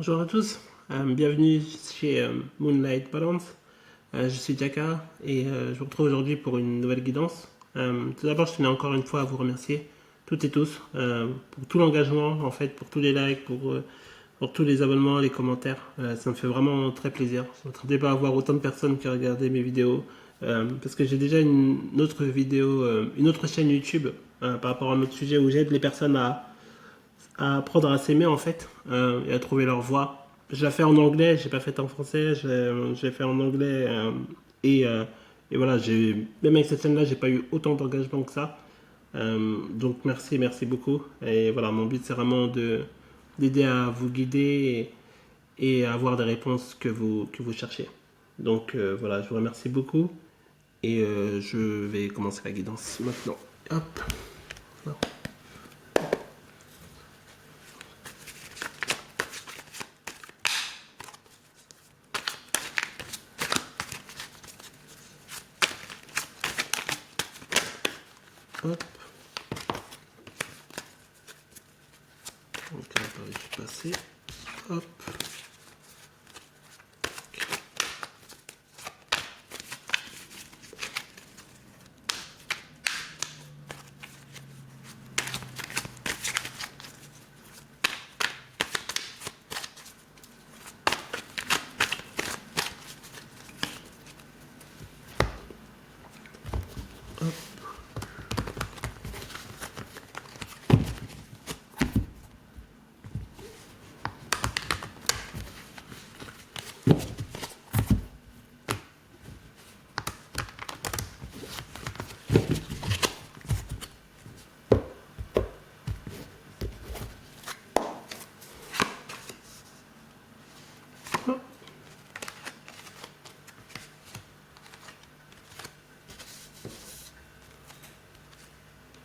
Bonjour à tous, bienvenue chez Moonlight Balance. Je suis Jaka et je vous retrouve aujourd'hui pour une nouvelle guidance. Tout d'abord, je tenais encore une fois à vous remercier toutes et tous pour tout l'engagement, en fait, pour tous les likes, pour tous les abonnements, les commentaires. Ça me fait vraiment très plaisir. Je ne m'attendais pas à voir autant de personnes qui regardaient mes vidéos parce que j'ai déjà une autre vidéo, une autre chaîne YouTube par rapport à un autre sujet où j'aide les personnes à apprendre à s'aimer en fait et à trouver leur voie. Je l'ai fait en anglais, j'ai pas fait en français, j'ai fait en anglais et, euh, et voilà, même avec cette chaîne-là, j'ai pas eu autant d'engagement que ça. Donc merci beaucoup. Et voilà, mon but c'est vraiment d'aider à vous guider et à avoir des réponses que vous cherchez. Donc voilà, je vous remercie beaucoup et je vais commencer la guidance maintenant. Hop. Hop. Donc là, je vais passer. Hop.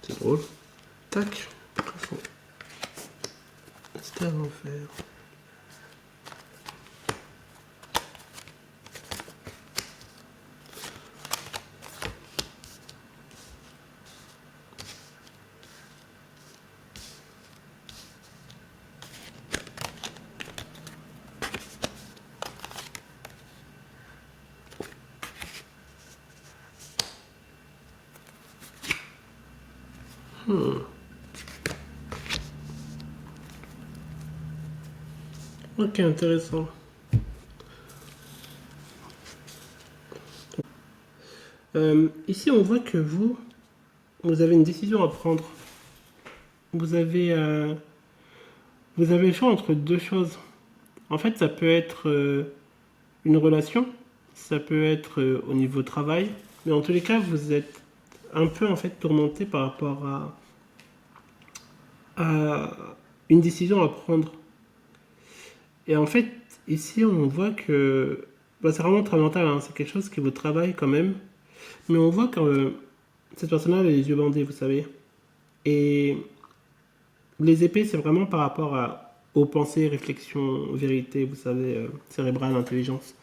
C'est drôle. Tac. C'était à l'enfer. Ok, intéressant. Ici, on voit que vous avez une décision à prendre. Vous avez, euh, vous avez le choix entre deux choses. En fait, ça peut être une relation, ça peut être au niveau travail, mais en tous les cas, vous êtes un peu en fait tourmenté par rapport à une décision à prendre. Et en fait, ici, on voit que bah, c'est vraiment très mental, hein, c'est quelque chose qui vous travaille quand même, mais on voit que cette personne-là elle a les yeux bandés, vous savez. Et les épées, c'est vraiment par rapport aux pensées, réflexions, vérité, vous savez, cérébrale, intelligence.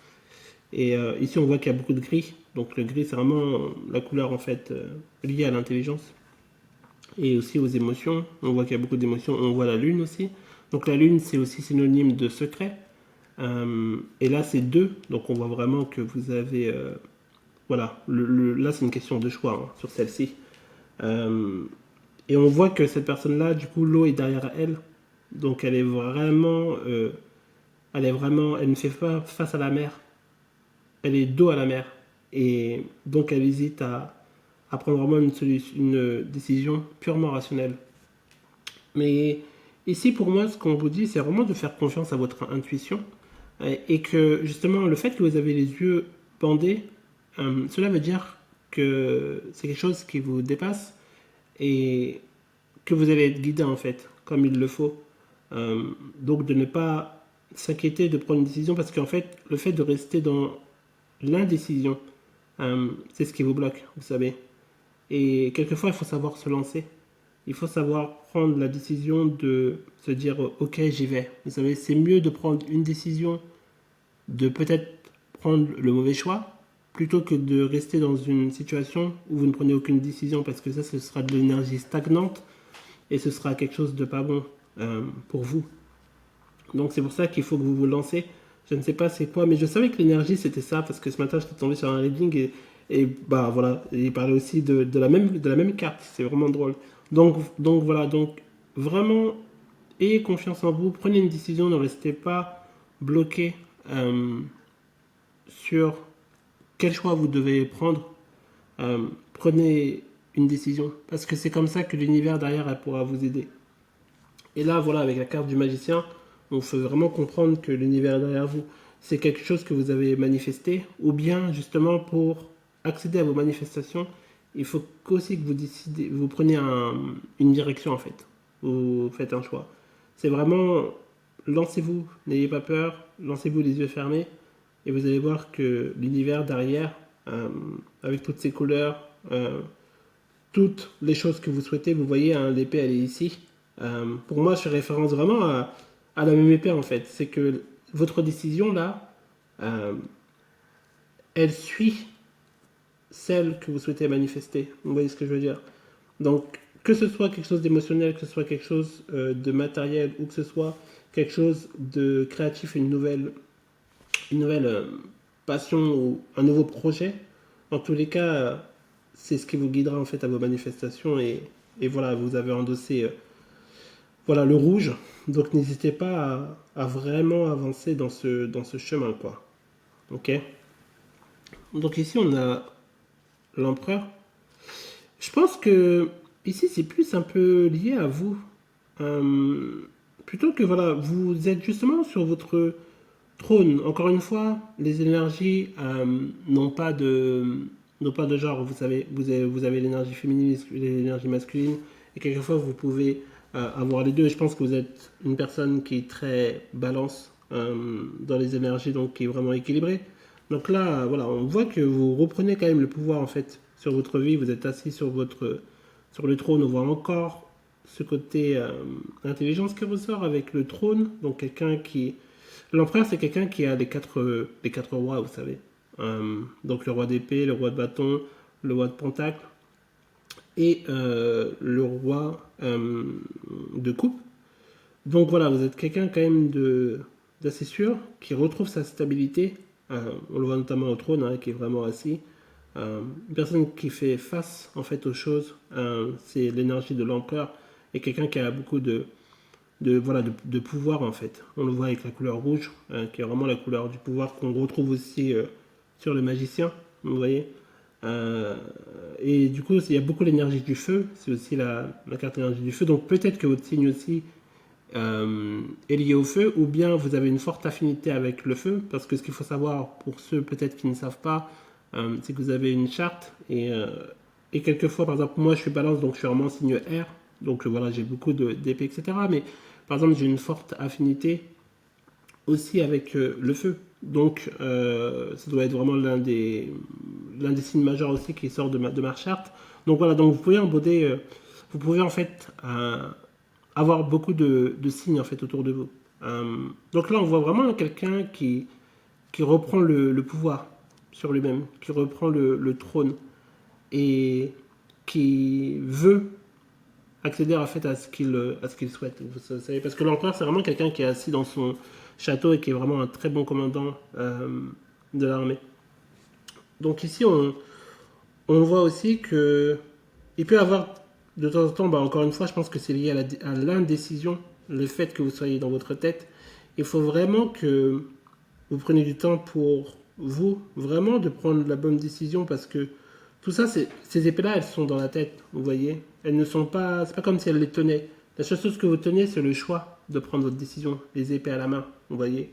Et ici, on voit qu'il y a beaucoup de gris. Donc le gris, c'est vraiment la couleur en fait liée à l'intelligence et aussi aux émotions. On voit qu'il y a beaucoup d'émotions. On voit la lune aussi. Donc la lune, c'est aussi synonyme de secret. Et là, c'est deux. Donc on voit vraiment que vous avez... voilà, là, c'est une question de choix hein, sur celle-ci. Euh, et on voit que cette personne-là, du coup, l'eau est derrière elle. Donc elle ne fait pas face à la mer. Elle est dos à la mer. Et donc elle hésite à prendre vraiment une décision purement rationnelle. Mais ici, pour moi, ce qu'on vous dit, c'est vraiment de faire confiance à votre intuition. Et que justement, le fait que vous avez les yeux bandés, cela veut dire que c'est quelque chose qui vous dépasse et que vous allez être guidé en fait, comme il le faut. Euh, donc de ne pas s'inquiéter de prendre une décision parce qu'en fait, le fait de rester dans l'indécision, c'est ce qui vous bloque, vous savez. Et quelquefois, il faut savoir se lancer. Il faut savoir prendre la décision de se dire ok, j'y vais. Vous savez, c'est mieux de prendre une décision, de peut-être prendre le mauvais choix, plutôt que de rester dans une situation où vous ne prenez aucune décision, parce que ça, ce sera de l'énergie stagnante et ce sera quelque chose de pas bon pour vous. Donc c'est pour ça qu'il faut que vous vous lancez. Je ne sais pas c'est quoi, mais je savais que l'énergie c'était ça, parce que ce matin j'étais tombé sur un reading et bah voilà, et il parlait aussi de la même carte, c'est vraiment drôle. Donc voilà, donc vraiment ayez confiance en vous, prenez une décision, ne restez pas bloqué euh, sur quel choix vous devez prendre. Prenez une décision, parce que c'est comme ça que l'univers derrière elle pourra vous aider. Et là, voilà, avec la carte du magicien, on peut vraiment comprendre que l'univers derrière vous, c'est quelque chose que vous avez manifesté, ou bien justement pour accéder à vos manifestations, il faut aussi que vous décidez, vous preniez une direction en fait, vous faites un choix. C'est vraiment, lancez-vous, n'ayez pas peur, lancez-vous les yeux fermés, et vous allez voir que l'univers derrière, euh, avec toutes ses couleurs, toutes les choses que vous souhaitez. Vous voyez, hein, l'épée, elle est ici. Pour moi, je fais référence vraiment à la même épée, en fait. C'est que votre décision, là, euh, elle suit celle que vous souhaitez manifester. Vous voyez ce que je veux dire? Donc, que ce soit quelque chose d'émotionnel, que ce soit quelque chose de matériel, ou que ce soit quelque chose de créatif, une nouvelle passion ou un nouveau projet, en tous les cas, c'est ce qui vous guidera en fait à vos manifestations et voilà, vous avez endossé voilà le rouge, donc n'hésitez pas à vraiment avancer dans ce chemin quoi. Ok. Donc ici on a l'empereur. Je pense que ici c'est plus un peu lié à vous. Euh, Plutôt que voilà, vous êtes justement sur votre trône. Encore une fois, les énergies n'ont pas de genre. Vous savez, vous avez l'énergie féminine et l'énergie masculine, et quelquefois vous pouvez avoir les deux. Je pense que vous êtes une personne qui est très balance dans les énergies, donc qui est vraiment équilibrée. Donc là, voilà, on voit que vous reprenez quand même le pouvoir en fait sur votre vie. Vous êtes assis sur le trône. On voit encore ce côté intelligence qui ressort avec le trône. Donc quelqu'un qui l'empereur, c'est quelqu'un qui a les quatre rois, vous savez. Donc le roi d'épée, le roi de bâton, le roi de pentacle et le roi de coupe. Donc voilà, vous êtes quelqu'un quand même d'assez sûr qui retrouve sa stabilité. On le voit notamment au trône, hein, qui est vraiment assis. Une personne qui fait face en fait aux choses, c'est l'énergie de l'empereur et quelqu'un qui a beaucoup voilà, de pouvoir en fait. On le voit avec la couleur rouge, qui est vraiment la couleur du pouvoir qu'on retrouve aussi sur le magicien, vous voyez. Euh, et du coup, il y a beaucoup l'énergie du feu, c'est aussi la carte énergie du feu, donc peut-être que votre signe aussi est lié au feu, ou bien vous avez une forte affinité avec le feu, parce que ce qu'il faut savoir pour ceux peut-être qui ne savent pas, c'est que vous avez une charte, et quelquefois, par exemple, moi je suis balance, donc je suis vraiment signe R, donc voilà, j'ai beaucoup d'épées, etc. Mais par exemple, j'ai une forte affinité aussi avec le feu. Donc, ça doit être vraiment l'un des signes majeurs aussi qui sort de ma charte. Donc voilà, donc vous pouvez emboder, vous pouvez en fait avoir beaucoup de signes en fait autour de vous. Donc là, on voit vraiment quelqu'un qui reprend le pouvoir sur lui-même, qui reprend le trône et qui veut accéder en fait à ce qu'il souhaite. Vous savez, parce que l'empereur, c'est vraiment quelqu'un qui est assis dans son château et qui est vraiment un très bon commandant de l'armée. Donc ici, on voit aussi que il peut y avoir de temps en temps, bah, encore une fois, je pense que c'est lié à l'indécision, le fait que vous soyez dans votre tête. Il faut vraiment que vous preniez du temps pour vous, vraiment de prendre la bonne décision parce que tout ça, ces épées-là, elles sont dans la tête, vous voyez. Elles ne sont pas, c'est pas comme si elles les tenaient. La seule chose que vous tenez, c'est le choix de prendre votre décision, les épées à la main, vous voyez.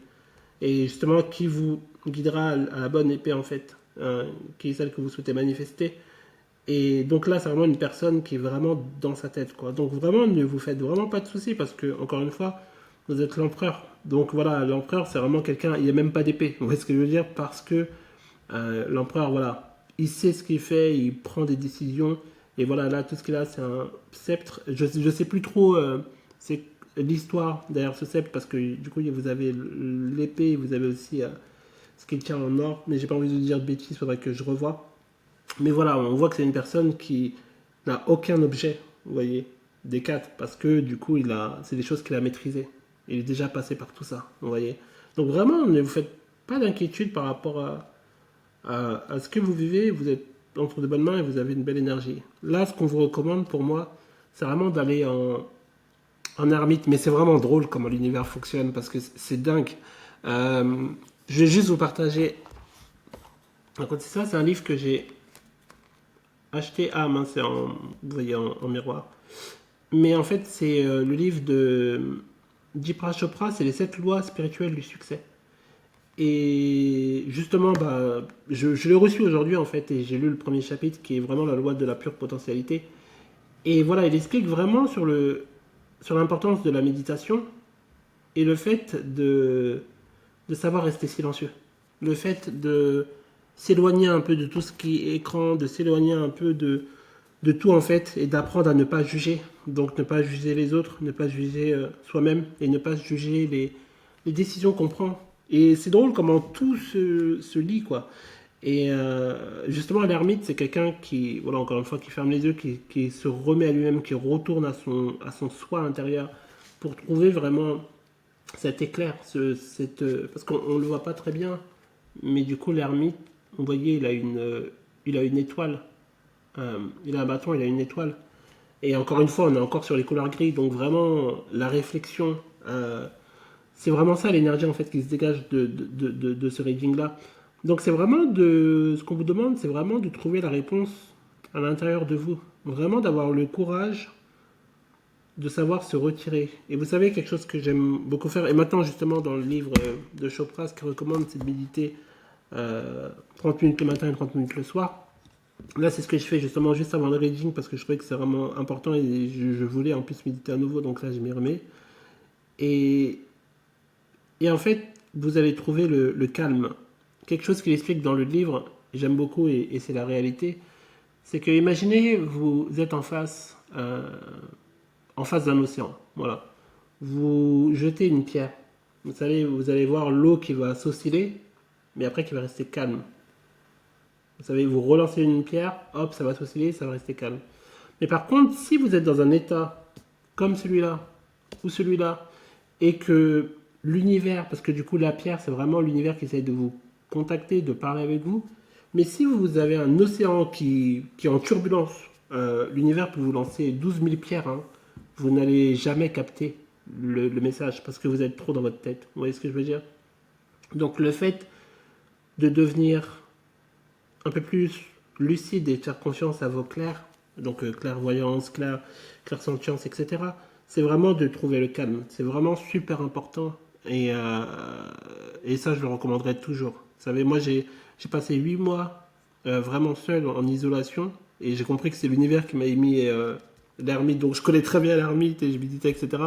Et justement, qui vous guidera à la bonne épée en fait, qui est celle que vous souhaitez manifester. Et donc là, c'est vraiment une personne qui est vraiment dans sa tête, quoi. Donc vraiment, ne vous faites vraiment pas de soucis parce que, encore une fois, vous êtes l'empereur. Donc voilà, l'empereur, c'est vraiment quelqu'un, il n'y a même pas d'épée. Vous voyez ce que je veux dire? Parce que l'empereur, voilà, il sait ce qu'il fait, il prend des décisions. Et voilà, là, tout ce qu'il a, c'est un sceptre. Je sais plus trop c'est l'histoire derrière ce sceptre parce que du coup, vous avez l'épée, vous avez aussi ce qu'il tient en or. Mais j'ai pas envie de dire de bêtises, il faudrait que je revoie. Mais voilà, on voit que c'est une personne qui n'a aucun objet, vous voyez, des quatre, parce que du coup, c'est des choses qu'il a maîtrisées. Il est déjà passé par tout ça, vous voyez. Donc vraiment, ne vous faites pas d'inquiétude par rapport à ce que vous vivez. Vous êtes entre de bonnes mains et vous avez une belle énergie. Là, ce qu'on vous recommande pour moi, c'est vraiment d'aller en ermite. Mais c'est vraiment drôle comment l'univers fonctionne parce que c'est dingue. Euh, je vais juste vous partager. Donc, c'est ça, c'est un livre que j'ai acheté. Ah mince, c'est en, vous voyez, en miroir. Mais en fait, c'est le livre de Deepak Chopra, c'est les 7 lois spirituelles du succès. Et justement, bah, je l'ai reçu aujourd'hui en fait, et j'ai lu le premier chapitre qui est vraiment la loi de la pure potentialité. Et voilà, il explique vraiment sur l'importance de la méditation et le fait de savoir rester silencieux. Le fait de s'éloigner un peu de tout ce qui est écran, de s'éloigner un peu de tout en fait, et d'apprendre à ne pas juger. Donc ne pas juger les autres, ne pas juger soi-même, et ne pas juger les décisions qu'on prend. Et c'est drôle comment tout se lie, quoi. Et justement, l'ermite, c'est quelqu'un qui, voilà, encore une fois, qui ferme les yeux, qui se remet à lui-même, qui retourne à son soi intérieur pour trouver vraiment cet éclair, parce qu'on ne le voit pas très bien, mais du coup, l'ermite, vous voyez, il a une étoile. Il a un bâton, il a une étoile. Et encore une fois, on est encore sur les couleurs grises, donc vraiment, la réflexion, c'est vraiment ça l'énergie en fait qui se dégage de ce reading-là. Donc c'est vraiment ce qu'on vous demande, c'est vraiment de trouver la réponse à l'intérieur de vous. Vraiment d'avoir le courage de savoir se retirer. Et vous savez, quelque chose que j'aime beaucoup faire, et maintenant justement dans le livre de Chopra, ce qu'il recommande, c'est de méditer 30 minutes le matin et 30 minutes le soir. Là, c'est ce que je fais justement juste avant le reading parce que je trouvais que c'est vraiment important et je voulais en plus méditer à nouveau, donc là je m'y remets. Et, et en fait, vous allez trouver le calme. Quelque chose qu'il explique dans le livre, et j'aime beaucoup et c'est la réalité, c'est que imaginez vous êtes en face d'un océan. Voilà. Vous jetez une pierre. Vous savez, vous allez voir l'eau qui va s'osciller, mais après qui va rester calme. Vous savez, vous relancez une pierre, hop, ça va s'osciller, ça va rester calme. Mais par contre, si vous êtes dans un état comme celui-là ou celui-là, et que l'univers, parce que du coup la pierre c'est vraiment l'univers qui essaie de vous contacter, de parler avec vous, mais si vous avez un océan qui est en turbulence, l'univers peut vous lancer 12 000 pierres, hein, vous n'allez jamais capter le message parce que vous êtes trop dans votre tête. Vous voyez ce que je veux dire? Donc le fait de devenir un peu plus lucide et de faire confiance à vos clairs, donc clairvoyance, clairsentience, etc., c'est vraiment de trouver le calme. C'est vraiment super important et ça, je le recommanderais toujours. Vous savez, moi, j'ai passé 8 mois vraiment seul en isolation et j'ai compris que c'est l'univers qui m'a émis l'ermite. Donc, je connais très bien l'ermite et je méditais, etc.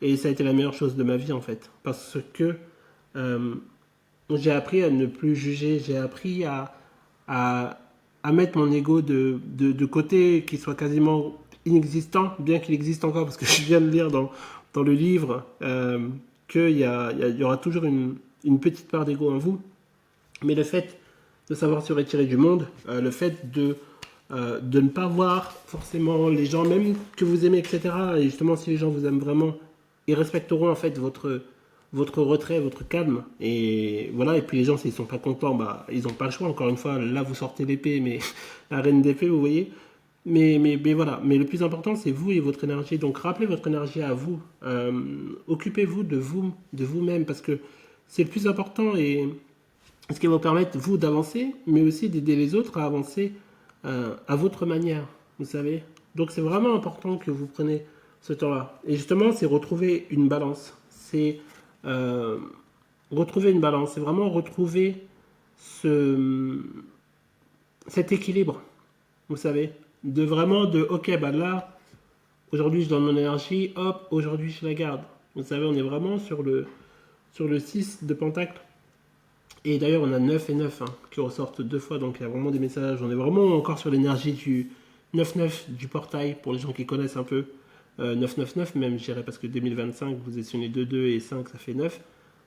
Et ça a été la meilleure chose de ma vie, en fait. Parce que euh, j'ai appris à ne plus juger, j'ai appris à, à mettre mon ego de côté, qui soit quasiment inexistant, bien qu'il existe encore, parce que je viens de lire dans le livre qu'il y aura toujours une petite part d'ego en vous. Mais le fait de savoir se retirer du monde, le fait de ne pas voir forcément les gens, même que vous aimez, etc. Et justement, si les gens vous aiment vraiment, ils respecteront en fait votre retrait, votre calme. Et voilà, et puis les gens, s'ils sont pas contents, bah, ils n'ont pas le choix. Encore une fois, là, vous sortez l'épée, mais la reine d'épée, vous voyez. Mais voilà, mais le plus important, c'est vous et votre énergie. Donc, rappelez votre énergie à vous. Occupez-vous de vous-même, parce que c'est le plus important et ce qui va vous permettre, vous, d'avancer, mais aussi d'aider les autres à avancer à votre manière, vous savez. Donc, c'est vraiment important que vous preniez ce temps-là. Et justement, c'est retrouver une balance. C'est euh, retrouver une balance. C'est vraiment retrouver ce, cet équilibre, vous savez. De vraiment, ok, bah là, aujourd'hui, je donne mon énergie, hop, aujourd'hui, je la garde. Vous savez, on est vraiment sur le 6 de Pentacle. Et d'ailleurs, on a 9 et 9 hein, qui ressortent deux fois, donc il y a vraiment des messages. On est vraiment encore sur l'énergie du 9-9 du portail, pour les gens qui connaissent un peu. 9-9-9 même, je dirais, parce que 2025, vous additionnez 2-2 et 5, ça fait 9.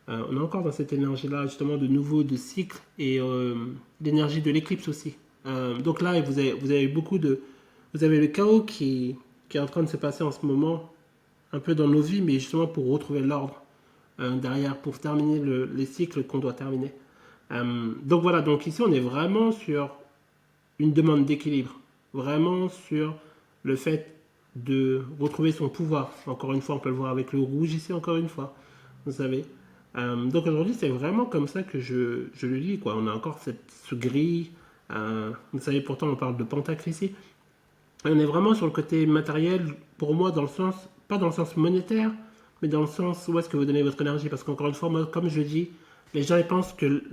On est encore dans cette énergie-là, justement, de nouveau, de cycle, et l'énergie de l'éclipse aussi. Donc là, vous avez beaucoup de... Vous avez le chaos qui est en train de se passer en ce moment, un peu dans nos vies, mais justement pour retrouver l'ordre. derrière pour terminer les cycles qu'on doit terminer. Donc voilà, donc ici on est vraiment sur une demande d'équilibre, vraiment sur le fait de retrouver son pouvoir. Encore une fois, on peut le voir avec le rouge ici, encore une fois, vous savez. Donc aujourd'hui, c'est vraiment comme ça que je le lis, quoi. On a encore ce gris, vous savez, pourtant on parle de pentacle ici. Et on est vraiment sur le côté matériel, pour moi, dans le sens, pas dans le sens monétaire, mais dans le sens où est-ce que vous donnez votre énergie. Parce qu'encore une fois, moi, comme je dis, les gens ils pensent que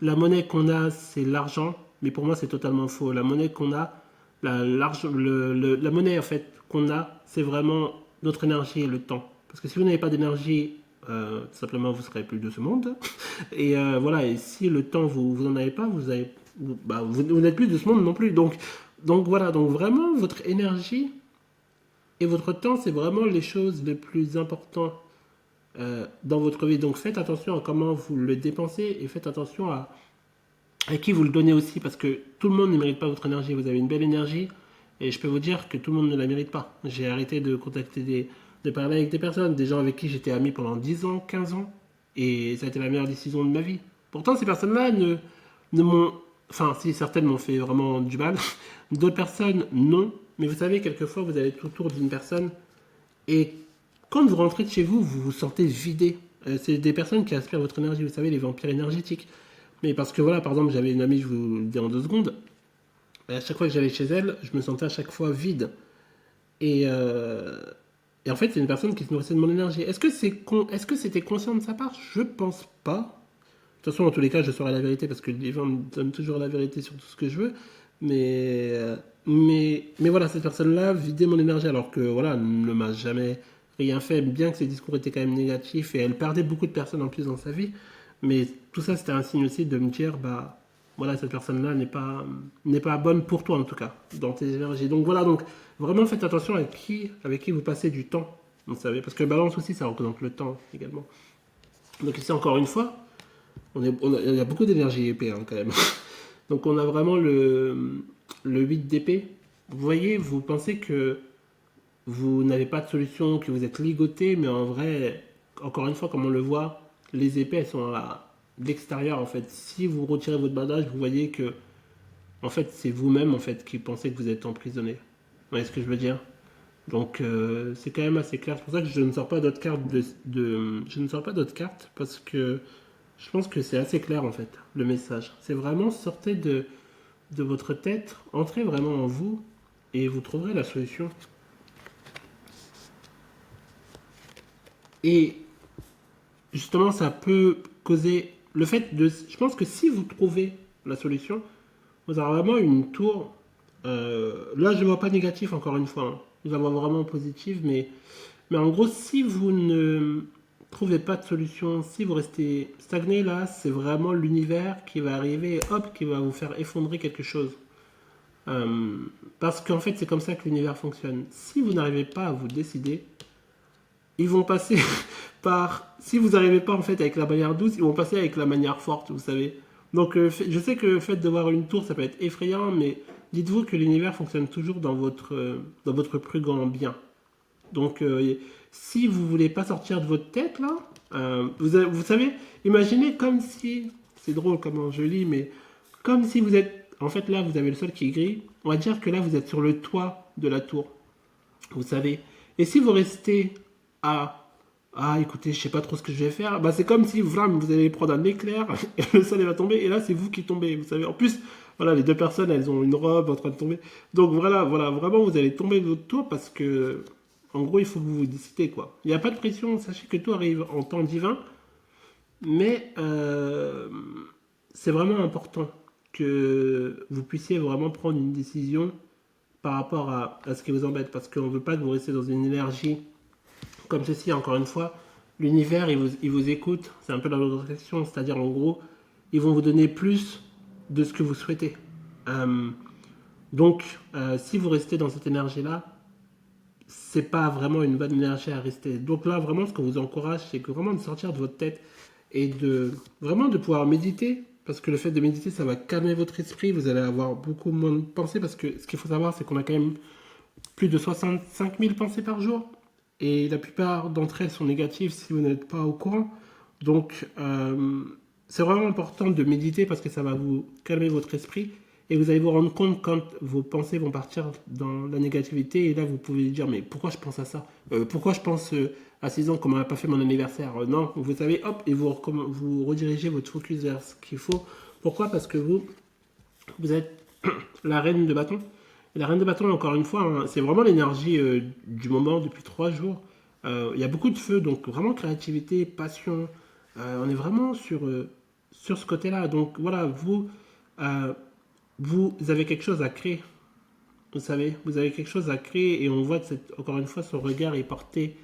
la monnaie qu'on a, c'est l'argent, mais pour moi, c'est totalement faux. La monnaie qu'on a, la monnaie en fait qu'on a, c'est vraiment notre énergie et le temps. Parce que si vous n'avez pas d'énergie, tout simplement, vous serez plus de ce monde. Et voilà, et si le temps, vous n'en avez pas, vous n'êtes plus de ce monde non plus. Donc voilà, donc vraiment, votre énergie et votre temps, c'est vraiment les choses les plus importantes dans votre vie. Donc faites attention à comment vous le dépensez et faites attention à qui vous le donnez aussi, parce que tout le monde ne mérite pas votre énergie. Vous avez une belle énergie, et je peux vous dire que tout le monde ne la mérite pas. J'ai arrêté de contacter de parler avec des personnes, des gens avec qui j'étais ami pendant 10 ans, 15 ans, et ça a été la meilleure décision de ma vie. Pourtant, ces personnes-là ne m'ont... Enfin, si, certaines m'ont fait vraiment du mal, d'autres personnes, non. Mais vous savez, quelquefois, vous allez tout autour d'une personne, et quand vous rentrez de chez vous, vous vous sentez vidé. C'est des personnes qui aspirent votre énergie, vous savez, les vampires énergétiques. Mais parce que voilà, par exemple, j'avais une amie, je vous le dis en 2 secondes, et à chaque fois que j'allais chez elle, je me sentais à chaque fois vide. Et, euh, et en fait, c'est une personne qui se nourrissait de mon énergie. Est-ce que c'était conscient de sa part? Je pense pas. De toute façon, dans tous les cas, je saurai la vérité parce que les gens me donnent toujours la vérité sur tout ce que je veux. Mais, euh, mais voilà, cette personne-là vidait mon énergie alors que voilà, elle ne m'a jamais rien fait, bien que ses discours étaient quand même négatifs et elle perdait beaucoup de personnes en plus dans sa vie. Mais tout ça, c'était un signe aussi de me dire, bah voilà, cette personne-là n'est pas bonne pour toi en tout cas, dans tes énergies. Donc voilà, donc vraiment faites attention avec qui vous passez du temps, vous savez, parce que balance aussi, ça représente le temps également. Donc ici, encore une fois, il y a beaucoup d'énergie épée hein, quand même. Donc on a vraiment le 8 d'épée. Vous voyez, vous pensez que vous n'avez pas de solution, que vous êtes ligoté, mais en vrai, encore une fois, comme on le voit, les épées, elles sont à l'extérieur en fait. Si vous retirez votre bandage, vous voyez que en fait, c'est vous-même en fait qui pensez que vous êtes emprisonné. Vous voyez ce que je veux dire? Donc c'est quand même assez clair. C'est pour ça que je ne sors pas d'autres cartes je ne sors pas d'autres cartes parce que je pense que c'est assez clair en fait le message. C'est vraiment sortez de votre tête, entrez vraiment en vous et vous trouverez la solution. Et justement, ça peut causer le fait de. Je pense que si vous trouvez la solution, vous aurez vraiment une tour. Là, je ne vois pas négatif encore une fois. Hein. Je la vois vraiment positive, mais en gros, si vous ne trouvez pas de solution, si vous restez stagné là, c'est vraiment l'univers qui va arriver et hop, qui va vous faire effondrer quelque chose. Euh, Parce qu'en fait, c'est comme ça que l'univers fonctionne. Si vous n'arrivez pas à vous décider, ils vont passer par. Si vous n'arrivez pas en fait avec la manière douce, ils vont passer avec la manière forte, vous savez. Donc, je sais que le fait de voir une tour, ça peut être effrayant, mais dites-vous que l'univers fonctionne toujours dans votre plus grand bien. Donc, si vous voulez pas sortir de votre tête, là, vous savez, imaginez comme si, c'est drôle comment je lis, mais comme si vous êtes, en fait, là, vous avez le sol qui est gris, on va dire que là, vous êtes sur le toit de la tour, vous savez. Et si vous restez à, écoutez, je sais pas trop ce que je vais faire, bah, c'est comme si, vraiment, vous allez prendre un éclair, et le sol, il va tomber, et là, c'est vous qui tombez, vous savez. En plus, voilà, les deux personnes, elles ont une robe en train de tomber. Donc, voilà, vraiment, vous allez tomber de votre tour parce que en gros, il faut que vous vous décidez, quoi. Il n'y a pas de pression, sachez que tout arrive en temps divin, mais c'est vraiment important que vous puissiez vraiment prendre une décision par rapport à ce qui vous embête, parce qu'on ne veut pas que vous restiez dans une énergie comme ceci, encore une fois. L'univers, il vous écoute, c'est un peu la réflexion, c'est-à-dire en gros, ils vont vous donner plus de ce que vous souhaitez. Euh, si vous restez dans cette énergie-là, c'est pas vraiment une bonne énergie à rester. Donc là, vraiment, ce qu'on vous encourage, c'est que vraiment de sortir de votre tête et de vraiment de pouvoir méditer. Parce que le fait de méditer, ça va calmer votre esprit. Vous allez avoir beaucoup moins de pensées. Parce que ce qu'il faut savoir, c'est qu'on a quand même plus de 65 000 pensées par jour. et la plupart d'entre elles sont négatives si vous n'êtes pas au courant. Donc, c'est vraiment important de méditer parce que ça va vous calmer votre esprit et vous allez vous rendre compte quand vos pensées vont partir dans la négativité et là vous pouvez dire mais pourquoi je pense à ça. Pourquoi je pense à 6 ans comment on n'a pas fait mon anniversaire. Non, vous savez, hop, et vous redirigez votre focus vers ce qu'il faut. Pourquoi? Parce que vous êtes la reine de bâton. Et la reine de bâton, encore une fois, hein, c'est vraiment l'énergie du moment depuis 3 jours. Il y a beaucoup de feu, donc vraiment créativité, passion. On est vraiment sur ce côté-là. Donc voilà, euh, vous avez quelque chose à créer. Vous savez, vous avez quelque chose à créer et on voit que encore une fois, son regard est porté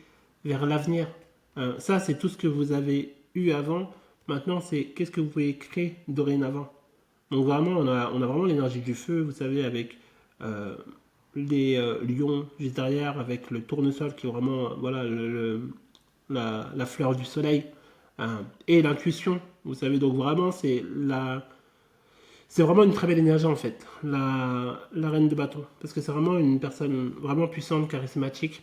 vers l'avenir. Ça, c'est tout ce que vous avez eu avant. Maintenant, c'est qu'est-ce que vous pouvez créer dorénavant. Donc vraiment, on a vraiment l'énergie du feu, vous savez, avec euh, les lions juste derrière, avec le tournesol qui est vraiment voilà, la fleur du soleil, et l'intuition, vous savez, donc vraiment, c'est vraiment une très belle énergie en fait, la reine de bâton, parce que c'est vraiment une personne vraiment puissante, charismatique,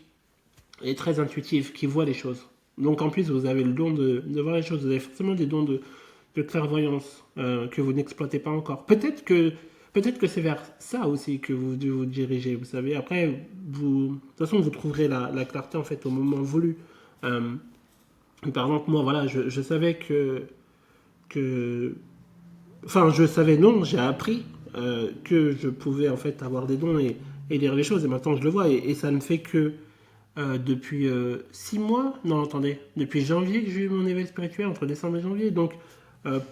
et très intuitive, qui voit les choses. Donc en plus, vous avez le don de voir les choses, vous avez forcément des dons de clairvoyance que vous n'exploitez pas encore. Peut-être que c'est vers ça aussi que vous devez vous diriger. Vous savez, après, de toute façon, vous trouverez la clarté en fait au moment voulu. Euh, Par exemple, moi, voilà, je savais que, enfin, je savais non, j'ai appris que je pouvais en fait avoir des dons et lire les choses. Et maintenant, je le vois et ça ne fait que depuis 6 mois. Non, attendez, depuis janvier que j'ai eu mon éveil spirituel, entre décembre et janvier. Donc,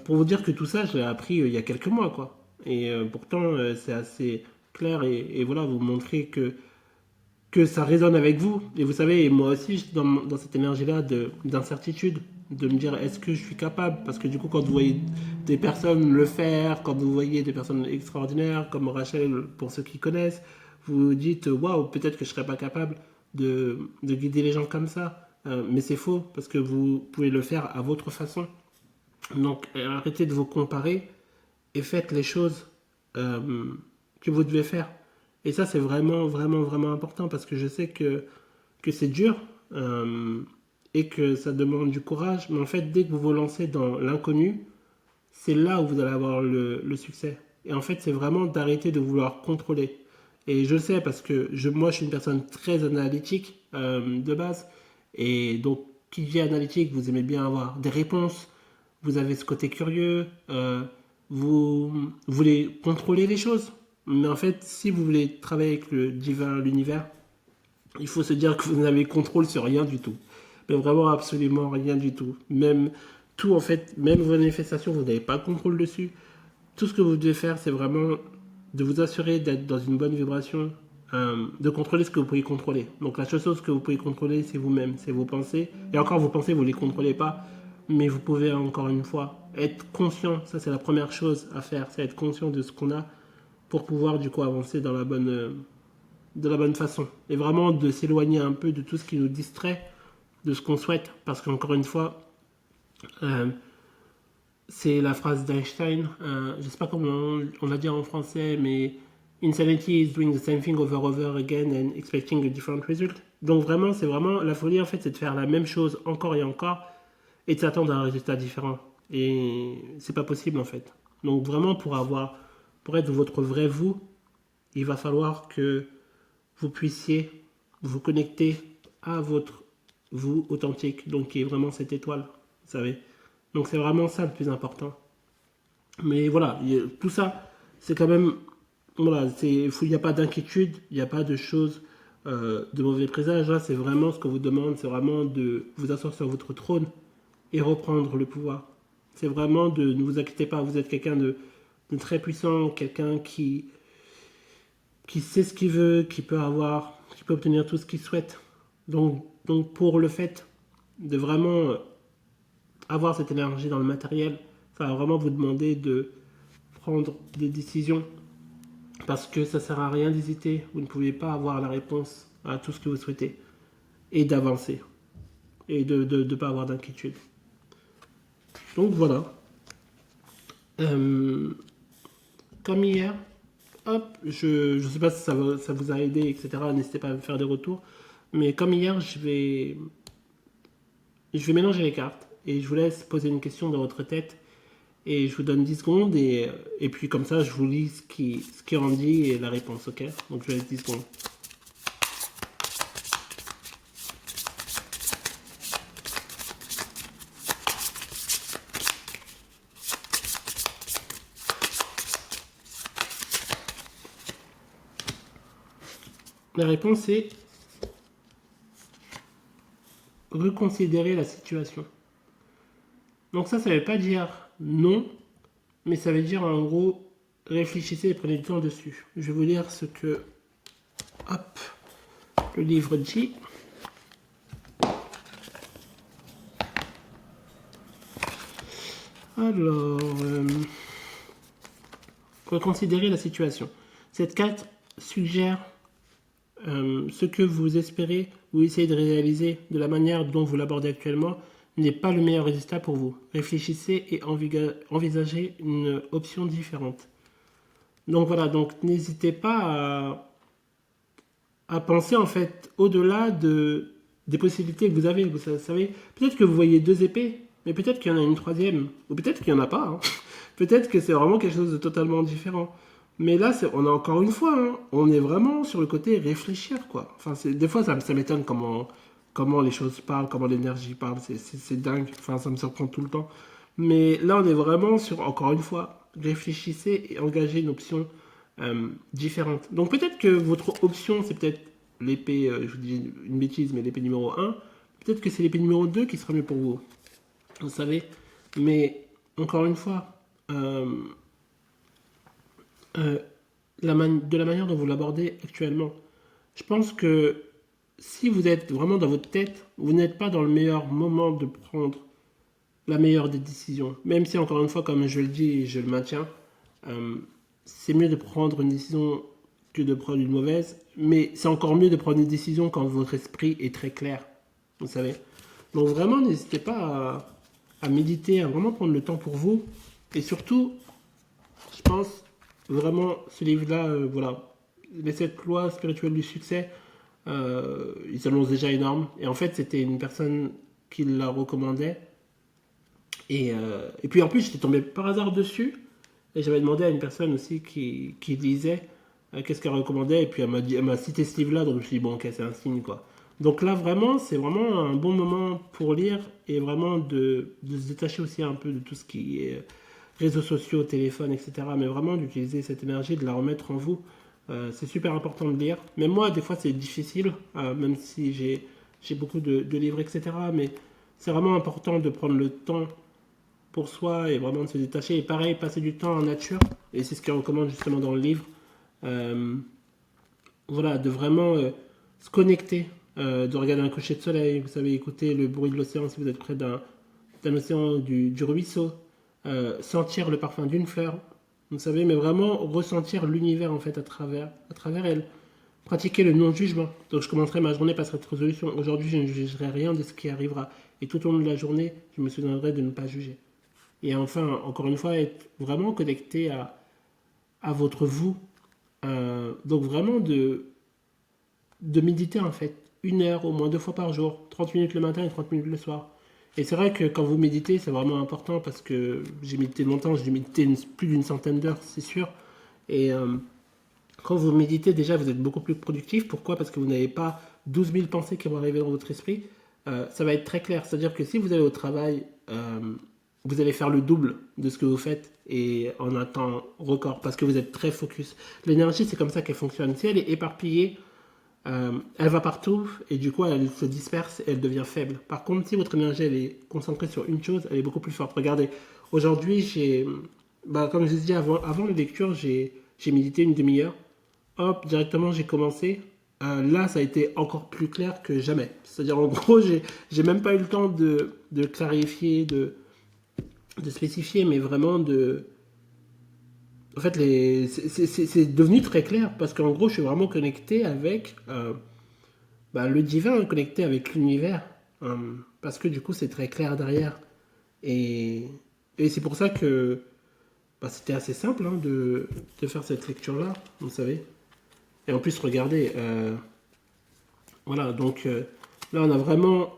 pour vous dire que tout ça, je l'ai appris il y a quelques mois, quoi. Et pourtant, c'est assez clair et voilà, vous montrez que ça résonne avec vous. Et vous savez, et moi aussi, dans cette énergie-là d'incertitude, de me dire est-ce que je suis capable. Parce que du coup, quand vous voyez des personnes le faire, quand vous voyez des personnes extraordinaires, comme Rachel, pour ceux qui connaissent, vous vous dites waouh, peut-être que je serais pas capable de guider les gens comme ça. Mais c'est faux, parce que vous pouvez le faire à votre façon. Donc arrêtez de vous comparer et faites les choses euh, que vous devez faire. Et ça, c'est vraiment, vraiment, vraiment important parce que je sais que c'est dur et que ça demande du courage. Mais en fait, dès que vous vous lancez dans l'inconnu, c'est là où vous allez avoir le succès. Et en fait, c'est vraiment d'arrêter de vouloir contrôler. Et je sais parce que moi, je suis une personne très analytique de base. Et donc, qui dit analytique, vous aimez bien avoir des réponses, vous avez ce côté curieux, vous voulez contrôler les choses. Mais en fait, si vous voulez travailler avec le divin, l'univers, il faut se dire que vous n'avez contrôle sur rien du tout. Mais vraiment absolument rien du tout. Même tout en fait, même vos manifestations, vous n'avez pas contrôle dessus. Tout ce que vous devez faire, c'est vraiment de vous assurer d'être dans une bonne vibration, de contrôler ce que vous pouvez contrôler. Donc la seule chose que vous pouvez contrôler, c'est vous-même, c'est vos pensées. Et encore, vos pensées, vous ne les contrôlez pas, mais vous pouvez encore une fois être conscient. Ça, c'est la première chose à faire, c'est être conscient de ce qu'on a pour pouvoir du coup avancer de la bonne façon. Et vraiment de s'éloigner un peu de tout ce qui nous distrait de ce qu'on souhaite. Parce qu'encore une fois, euh, c'est la phrase d'Einstein, je ne sais pas comment on va dire en français, mais insanity is doing the same thing over again and expecting a different result. Donc vraiment, c'est vraiment la folie en fait, c'est de faire la même chose encore et encore et de s'attendre à un résultat différent. Et c'est pas possible en fait. Donc vraiment pour être votre vrai vous, il va falloir que vous puissiez vous connecter à votre vous authentique, donc qui est vraiment cette étoile, vous savez. Donc c'est vraiment ça le plus important. Mais voilà, tout ça, c'est quand même, voilà, il n'y a pas d'inquiétude, il n'y a pas de choses, de mauvais présages. Là, c'est vraiment ce que vous demande, c'est vraiment de vous asseoir sur votre trône et reprendre le pouvoir. C'est vraiment de ne vous inquiétez pas, vous êtes quelqu'un de très puissant, quelqu'un qui sait ce qu'il veut, qui peut obtenir tout ce qu'il souhaite. Donc pour le fait de vraiment avoir cette énergie dans le matériel, ça va vraiment vous demander de prendre des décisions parce que ça sert à rien d'hésiter. Vous ne pouvez pas avoir la réponse à tout ce que vous souhaitez et d'avancer et de ne pas avoir d'inquiétude. Donc voilà. Euh, Comme hier, hop, je ne sais pas si ça vous a aidé, etc. N'hésitez pas à me faire des retours. Mais comme hier, je vais mélanger les cartes et je vous laisse poser une question dans votre tête et je vous donne 10 secondes et puis comme ça, je vous lis ce qui en dit et la réponse, ok? Donc je vous laisse 10 secondes. La réponse est reconsidérer la situation. Donc ça ne veut pas dire non, mais ça veut dire en gros réfléchissez et prenez du temps dessus. Je vais vous lire ce que hop, le livre dit. Alors, reconsidérer la situation. Cette carte suggère ce que vous espérez ou essayez de réaliser de la manière dont vous l'abordez actuellement n'est pas le meilleur résultat pour vous. Réfléchissez et envisagez une option différente. Donc voilà, donc n'hésitez pas à penser en fait au-delà des possibilités que vous avez. Vous savez, peut-être que vous voyez 2 épées, mais peut-être qu'il y en a une troisième, ou peut-être qu'il n'y en a pas. Hein. Peut-être que c'est vraiment quelque chose de totalement différent. Mais là, on a encore une fois, hein, on est vraiment sur le côté réfléchir, quoi. Enfin, des fois, ça m'étonne comment les choses parlent, comment l'énergie parle. C'est dingue. Enfin, ça me surprend tout le temps. Mais là, on est vraiment sur, encore une fois, réfléchissez et engagez une option différente. Donc peut-être que votre option, c'est peut-être l'épée, je vous dis une bêtise, mais l'épée numéro 1. Peut-être que c'est l'épée numéro 2 qui sera mieux pour vous. Vous savez. Mais encore une fois, de la manière dont vous l'abordez actuellement, je pense que si vous êtes vraiment dans votre tête, vous n'êtes pas dans le meilleur moment de prendre la meilleure des décisions. Même si, encore une fois, comme je le dis et je le maintiens, c'est mieux de prendre une décision que de prendre une mauvaise, mais c'est encore mieux de prendre une décision quand votre esprit est très clair, vous savez. Donc vraiment, n'hésitez pas à méditer, à vraiment prendre le temps pour vous, et surtout, je pense vraiment, ce livre-là, voilà, les 7 lois spirituelles du succès, il s'annonce déjà énorme, et en fait, c'était une personne qui la recommandait, et puis en plus, j'étais tombé par hasard dessus. Et j'avais demandé à une personne aussi qui lisait qu'est-ce qu'elle recommandait. Et puis elle m'a cité ce livre-là. Donc je me suis dit, bon, ok, c'est un signe, quoi. Donc là, vraiment, c'est vraiment un bon moment pour lire et vraiment de se détacher aussi un peu de tout ce qui est réseaux sociaux, téléphone, etc. Mais vraiment d'utiliser cette énergie, de la remettre en vous. C'est super important de lire. Même moi, des fois, c'est difficile, même si j'ai beaucoup de livres, etc. Mais c'est vraiment important de prendre le temps pour soi et vraiment de se détacher. Et pareil, passer du temps en nature, et c'est ce qu'il recommande justement dans le livre, euh, voilà, de vraiment se connecter, de regarder un coucher de soleil, vous savez, écouter le bruit de l'océan si vous êtes près d'un océan, du ruisseau, sentir le parfum d'une fleur, vous savez, mais vraiment ressentir l'univers en fait à travers elle. Pratiquer le non-jugement. Donc je commencerai ma journée par cette résolution. Aujourd'hui, je ne jugerai rien de ce qui arrivera. Et tout au long de la journée, je me souviendrai de ne pas juger. Et enfin, encore une fois, être vraiment connecté à votre vous. Donc vraiment de méditer en fait. 1 heure au moins 2 fois par jour. 30 minutes le matin et 30 minutes le soir. Et c'est vrai que quand vous méditez, c'est vraiment important parce que j'ai médité longtemps, j'ai médité plus d'une centaine d'heures, c'est sûr. Et quand vous méditez, déjà, vous êtes beaucoup plus productif. Pourquoi? Parce que vous n'avez pas 12 000 pensées qui vont arriver dans votre esprit. Ça va être très clair. C'est-à-dire que si vous allez au travail, vous allez faire le double de ce que vous faites et en un temps record parce que vous êtes très focus. L'énergie, c'est comme ça qu'elle fonctionne. Si elle est éparpillée, elle va partout et du coup, elle se disperse et elle devient faible. Par contre, si votre énergie elle est concentrée sur une chose, elle est beaucoup plus forte. Regardez, aujourd'hui, comme je disais avant la lecture, j'ai médité une demi-heure. Hop, directement, j'ai commencé. Là, ça a été encore plus clair que jamais. C'est-à-dire, en gros, j'ai même pas eu le temps de clarifier, de spécifier, mais vraiment de. En fait, c'est devenu très clair parce qu'en gros, je suis vraiment connecté avec le divin, connecté avec l'univers. Parce que du coup, c'est très clair derrière. Et, et c'est pour ça que c'était assez simple hein, de faire cette lecture-là, vous savez. Et en plus, regardez, Voilà, donc là, on a vraiment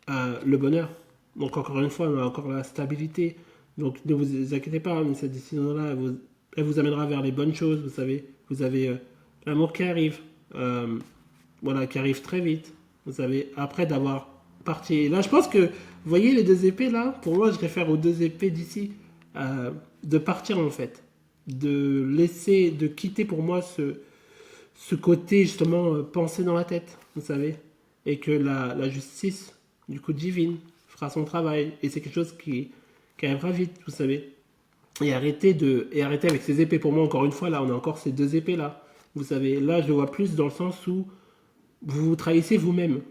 le bonheur. Donc, encore une fois, on a encore la stabilité. Donc, ne vous inquiétez pas, mais cette décision-là, elle vous amènera vers les bonnes choses. Vous savez, vous avez l'amour qui arrive, euh, voilà, qui arrive très vite. Vous savez, après d'avoir parti. Et là, je pense que, vous voyez les deux épées là, pour moi, je réfère aux deux épées d'ici, de partir en fait, de laisser, de quitter pour moi ce côté justement pensé dans la tête, vous savez, et que la justice, du coup divine, fera son travail, et c'est quelque chose qui arrivera vite, vous savez. Et arrêter avec ces épées. Pour moi, encore une fois, là, on a encore ces deux épées là. Vous savez, là, je le vois plus dans le sens où vous vous trahissez vous-même.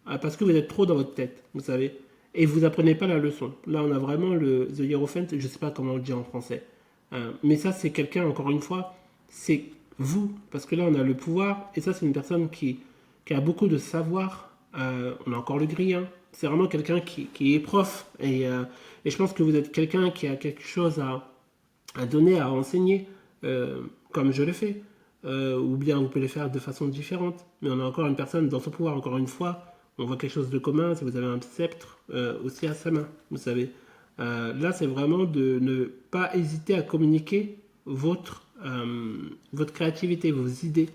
Parce que vous êtes trop dans votre tête, vous savez. Et vous apprenez pas la leçon. Là, on a vraiment le The Hierophant, je sais pas comment on le dit en français. Mais ça, c'est quelqu'un, encore une fois, c'est vous. Parce que là, on a le pouvoir. Et ça, c'est une personne qui a beaucoup de savoir. On a encore le grien. C'est vraiment quelqu'un qui est prof. Et je pense que vous êtes quelqu'un qui a quelque chose à donner, à enseigner, comme je le fais. Ou bien vous pouvez le faire de façon différente. Mais on a encore une personne dans son pouvoir, encore une fois. On voit quelque chose de commun, si vous avez un sceptre aussi à sa main, vous savez. Là, c'est vraiment de ne pas hésiter à communiquer votre créativité, vos idées,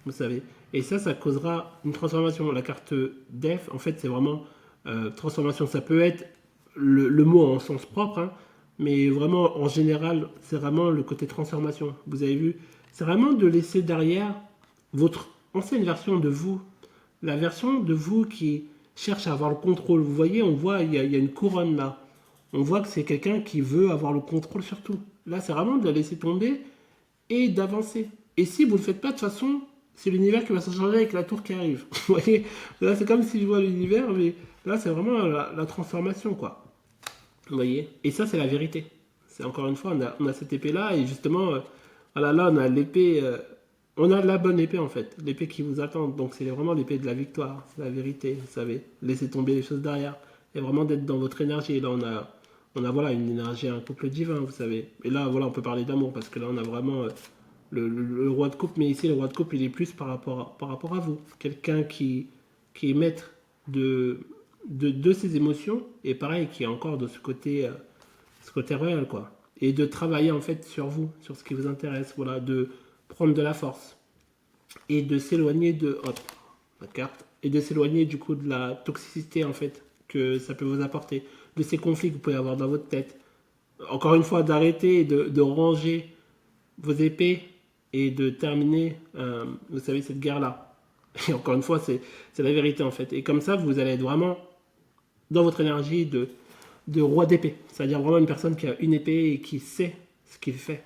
vous savez. Et ça causera une transformation. La carte DEF, en fait, c'est vraiment transformation. Ça peut être le mot en sens propre, hein, mais vraiment, en général, c'est vraiment le côté transformation. Vous avez vu, c'est vraiment de laisser derrière votre ancienne version de vous, la version de vous qui cherche à avoir le contrôle. Vous voyez, on voit, il y a une couronne là. On voit que c'est quelqu'un qui veut avoir le contrôle sur tout. Là, c'est vraiment de la laisser tomber et d'avancer. Et si vous ne le faites pas, de toute façon, c'est l'univers qui va se changer avec la tour qui arrive. Vous voyez, là, c'est comme si je vois l'univers, mais là, c'est vraiment la transformation, quoi. Vous voyez. Et ça, c'est la vérité. C'est encore une fois, on a cette épée-là, et justement, voilà, là, on a l'épée. On a la bonne épée, en fait. L'épée qui vous attend. Donc, c'est vraiment l'épée de la victoire. C'est la vérité, vous savez. Laissez tomber les choses derrière. Et vraiment d'être dans votre énergie. Et là, on a voilà, une énergie, un couple divin, vous savez. Et là, voilà, on peut parler d'amour, parce que là, on a vraiment le roi de coupe. Mais ici, le roi de coupe, il est plus par rapport à vous. Quelqu'un qui est maître de ses émotions. Et pareil, qui est encore de ce côté réel, quoi. Et de travailler, en fait, sur vous, sur ce qui vous intéresse. Voilà, de prendre de la force et de s'éloigner de hop, la carte et de s'éloigner du coup de la toxicité en fait que ça peut vous apporter, de ces conflits que vous pouvez avoir dans votre tête. Encore une fois, d'arrêter et de ranger vos épées et de terminer, vous savez, cette guerre là. Et encore une fois, c'est la vérité en fait. Et comme ça, vous allez être vraiment dans votre énergie de roi d'épée, c'est-à-dire vraiment une personne qui a une épée et qui sait ce qu'il fait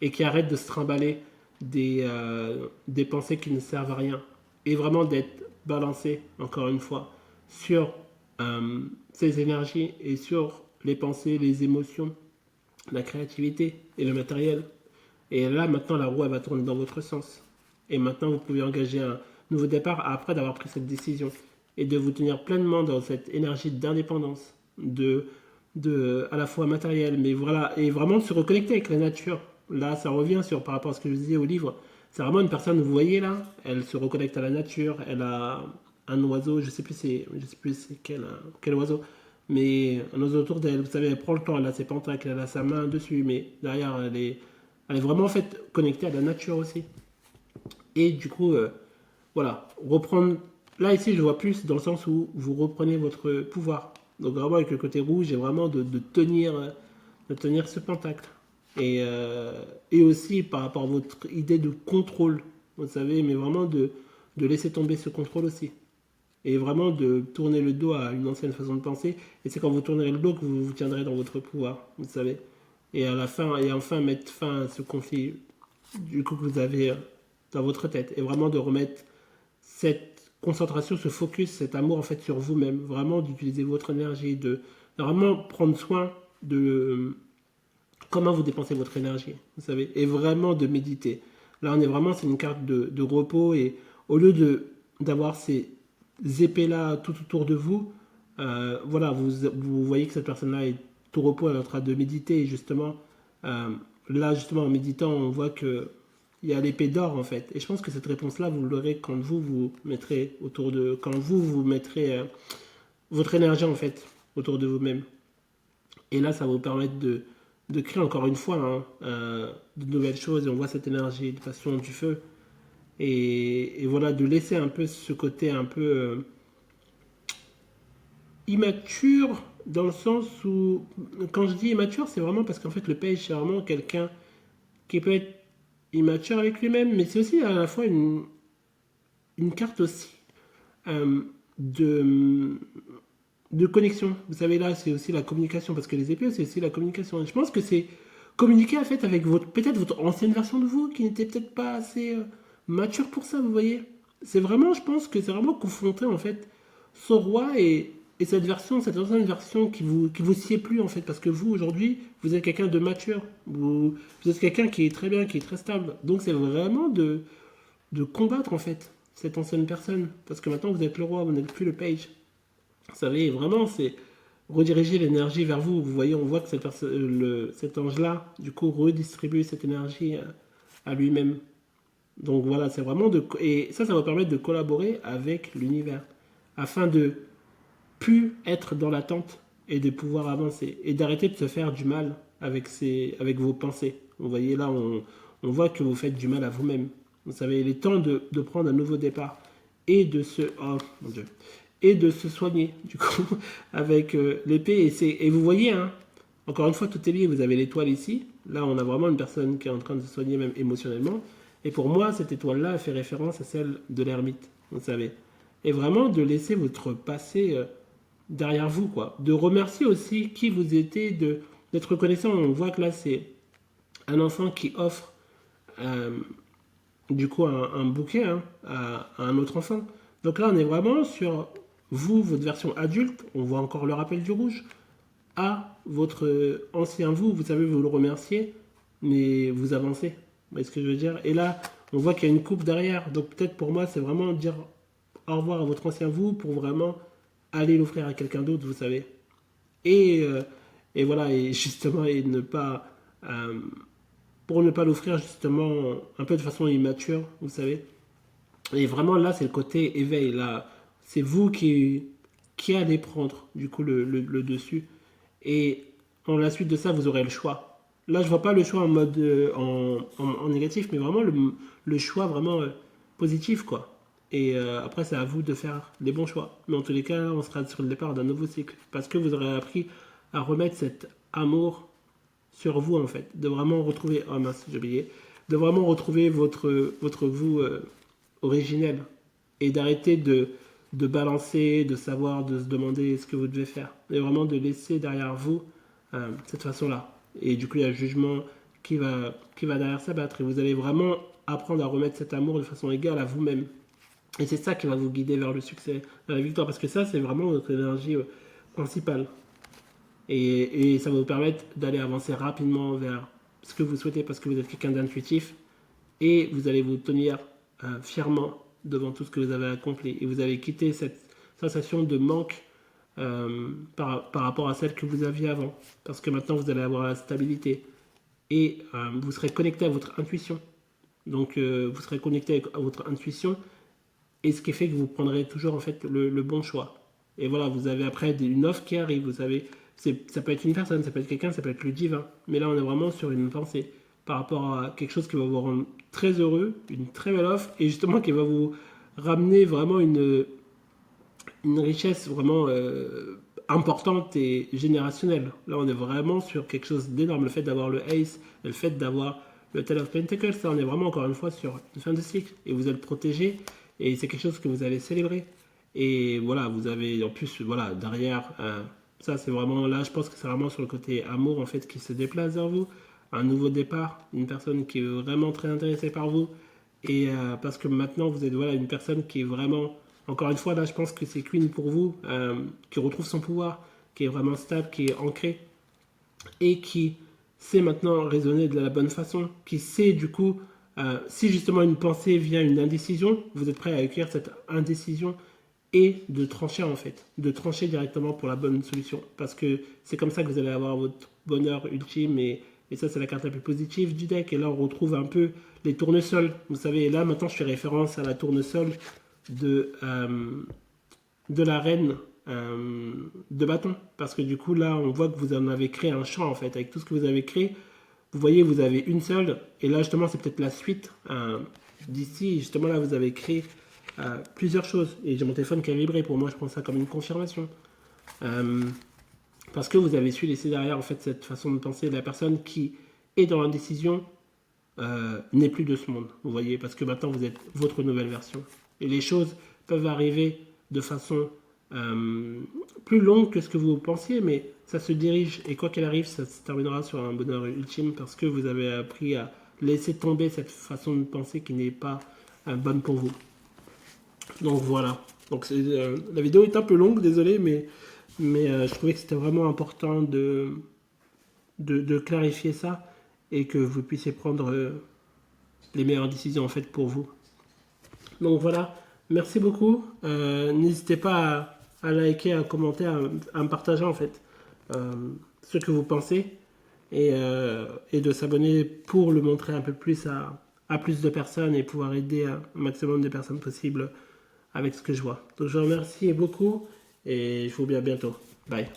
et qui arrête de se trimballer des pensées qui ne servent à rien. Et vraiment d'être balancé, encore une fois, sur ses énergies et sur les pensées, les émotions, la créativité et le matériel. Et là, maintenant, la roue, elle va tourner dans votre sens. Et maintenant, vous pouvez engager un nouveau départ après d'avoir pris cette décision. Et de vous tenir pleinement dans cette énergie d'indépendance, à la fois matérielle, mais voilà, et vraiment de se reconnecter avec la nature. Là, ça revient par rapport à ce que je disais au livre. C'est vraiment une personne, vous voyez là, elle se reconnecte à la nature, elle a un oiseau, je sais plus c'est quel oiseau, mais un oiseau autour d'elle, vous savez, elle prend le temps, elle a ses pentacles, elle a sa main dessus, mais derrière, elle est vraiment en fait connectée à la nature aussi. Et du coup, voilà, reprendre. Là, ici, je vois plus dans le sens où vous reprenez votre pouvoir. Donc, vraiment, avec le côté rouge, et vraiment de tenir ce pentacle. Et aussi par rapport à votre idée de contrôle, vous savez, mais vraiment de laisser tomber ce contrôle aussi. Et vraiment de tourner le dos à une ancienne façon de penser. Et c'est quand vous tournerez le dos que vous vous tiendrez dans votre pouvoir, vous savez. Et à la fin, et enfin mettre fin à ce conflit du coup que vous avez dans votre tête. Et vraiment de remettre cette concentration, ce focus, cet amour en fait sur vous-même. Vraiment d'utiliser votre énergie, de vraiment prendre soin de comment vous dépensez votre énergie, vous savez, et vraiment de méditer. Là, on est vraiment, c'est une carte de repos, et au lieu d'avoir ces épées-là tout autour de vous, voilà, vous voyez que cette personne-là est tout repos, elle est en train de méditer, et justement, là, justement, en méditant, on voit que il y a l'épée d'or en fait. Et je pense que cette réponse-là, vous l'aurez quand vous mettrez autour de, quand vous mettrez votre énergie en fait autour de vous-même. Et là, ça va vous permettre de créer encore une fois de nouvelles choses. Et on voit cette énergie de passion du feu. Et voilà, de laisser un peu ce côté un peu immature, dans le sens où, quand je dis immature, c'est vraiment parce qu'en fait, le page, c'est vraiment quelqu'un qui peut être immature avec lui-même, mais c'est aussi à la fois une carte aussi euh, de, de connexion. Vous savez, là, c'est aussi la communication, parce que les épées, c'est aussi la communication. Et je pense que c'est communiquer, en fait, avec peut-être votre ancienne version de vous, qui n'était peut-être pas assez mature pour ça, vous voyez. C'est vraiment, je pense que c'est vraiment confronter, en fait, son roi et cette ancienne version qui vous sied plus, en fait, parce que vous, aujourd'hui, vous êtes quelqu'un de mature. Vous êtes quelqu'un qui est très bien, qui est très stable. Donc, c'est vraiment de combattre, en fait, cette ancienne personne. Parce que maintenant, vous êtes le roi, vous n'êtes plus le page. Vous savez, vraiment, c'est rediriger l'énergie vers vous. Vous voyez, on voit que cet ange-là, du coup, redistribue cette énergie à lui-même. Donc voilà, c'est vraiment de... Et ça va permettre de collaborer avec l'univers afin de plus être dans l'attente et de pouvoir avancer et d'arrêter de se faire du mal avec vos pensées. Vous voyez, là, on voit que vous faites du mal à vous-même. Vous savez, il est temps de prendre un nouveau départ et de se... Oh mon Dieu. Et de se soigner, du coup, avec l'épée. Et vous voyez, hein, encore une fois, tout est lié. Vous avez l'étoile ici. Là, on a vraiment une personne qui est en train de se soigner, même émotionnellement. Et pour moi, cette étoile-là fait référence à celle de l'ermite, vous savez. Et vraiment de laisser votre passé derrière vous, quoi. De remercier aussi qui vous étiez, d'être reconnaissant. On voit que là, c'est un enfant qui offre euh, du coup un bouquet à un autre enfant. Donc là, on est vraiment sur vous, votre version adulte. On voit encore le rappel du rouge à votre ancien vous. Vous savez, vous le remerciez, mais vous avancez. Vous voyez ce que je veux dire? Et là, on voit qu'il y a une coupe derrière. Donc peut-être pour moi, c'est vraiment dire au revoir à votre ancien vous pour vraiment aller l'offrir à quelqu'un d'autre, vous savez. Et, euh, et voilà, et justement, et ne pas, pour ne pas l'offrir justement un peu de façon immature, vous savez. Et vraiment là, c'est le côté éveil. Là, c'est vous qui allez prendre du coup le dessus. Et en la suite de ça, vous aurez le choix. Là, je vois pas le choix en mode en négatif, mais vraiment le choix vraiment positif, quoi. Et après, c'est à vous de faire les bons choix. Mais en tous les cas, on sera sur le départ d'un nouveau cycle. Parce que vous aurez appris à remettre cet amour sur vous, en fait. De vraiment retrouver... Oh mince, j'ai oublié. De vraiment retrouver votre vous originel. Et d'arrêter de balancer, de savoir, de se demander ce que vous devez faire. Et vraiment de laisser derrière vous cette façon-là. Et du coup, il y a le jugement qui va derrière s'abattre. Et vous allez vraiment apprendre à remettre cet amour de façon égale à vous-même. Et c'est ça qui va vous guider vers le succès, vers la victoire. Parce que ça, c'est vraiment votre énergie principale. Et ça va vous permettre d'aller avancer rapidement vers ce que vous souhaitez parce que vous êtes quelqu'un d'intuitif. Et vous allez vous tenir fièrement devant tout ce que vous avez accompli. Et vous allez quitter cette sensation de manque par rapport à celle que vous aviez avant. Parce que maintenant, vous allez avoir la stabilité. Et vous serez connecté à votre intuition. Donc, vous serez connecté à votre intuition. Et ce qui fait que vous prendrez toujours en fait le bon choix. Et voilà, vous avez après une offre qui arrive. Vous savez, ça peut être une personne, ça peut être quelqu'un, ça peut être le divin. Mais là, on est vraiment sur une pensée par rapport à quelque chose qui va vous rendre très heureux, une très belle offre, et justement qui va vous ramener vraiment une richesse vraiment importante et générationnelle. Là, on est vraiment sur quelque chose d'énorme. Le fait d'avoir le Ace, le fait d'avoir le Ten of Pentacles, ça, on est vraiment encore une fois sur une fin de cycle. Et vous êtes protégé, et c'est quelque chose que vous allez célébrer. Et voilà, vous avez en plus, voilà, derrière, ça c'est vraiment, là je pense que c'est vraiment sur le côté amour en fait qui se déplace vers vous. Un nouveau départ, une personne qui est vraiment très intéressée par vous. Et parce que maintenant vous êtes voilà, une personne qui est vraiment, encore une fois là je pense que c'est Queen pour vous, qui retrouve son pouvoir, qui est vraiment stable, qui est ancré et qui sait maintenant raisonner de la bonne façon, qui sait du coup, si justement une pensée vient une indécision, vous êtes prêt à accueillir cette indécision et de trancher en fait, de trancher directement pour la bonne solution. Parce que c'est comme ça que vous allez avoir votre bonheur ultime Et ça, c'est la carte la plus positive du deck. Et là, on retrouve un peu les tournesols. Vous savez, et là, maintenant, je fais référence à la tournesol de la reine de bâton. Parce que du coup, là, on voit que vous en avez créé un champ, en fait. Avec tout ce que vous avez créé, vous voyez, vous avez une seule. Et là, justement, c'est peut-être la suite d'ici. Justement, là, vous avez créé plusieurs choses. Et j'ai mon téléphone qui a vibré. Pour moi, je prends ça comme une confirmation. Parce que vous avez su laisser derrière, en fait, cette façon de penser de la personne qui est dans l'indécision n'est plus de ce monde. Vous voyez, parce que maintenant, vous êtes votre nouvelle version. Et les choses peuvent arriver de façon plus longue que ce que vous pensiez, mais ça se dirige. Et quoi qu'il arrive, ça se terminera sur un bonheur ultime parce que vous avez appris à laisser tomber cette façon de penser qui n'est pas bonne pour vous. Donc voilà. Donc la vidéo est un peu longue, désolé, mais je trouvais que c'était vraiment important de clarifier ça et que vous puissiez prendre les meilleures décisions en fait pour vous. Donc voilà, merci beaucoup. N'hésitez pas à liker, à commenter, à me partager en fait ce que vous pensez et de s'abonner pour le montrer un peu plus à plus de personnes et pouvoir aider un maximum de personnes possible avec ce que je vois. Donc je vous remercie beaucoup et je vous dis à bientôt. Bye.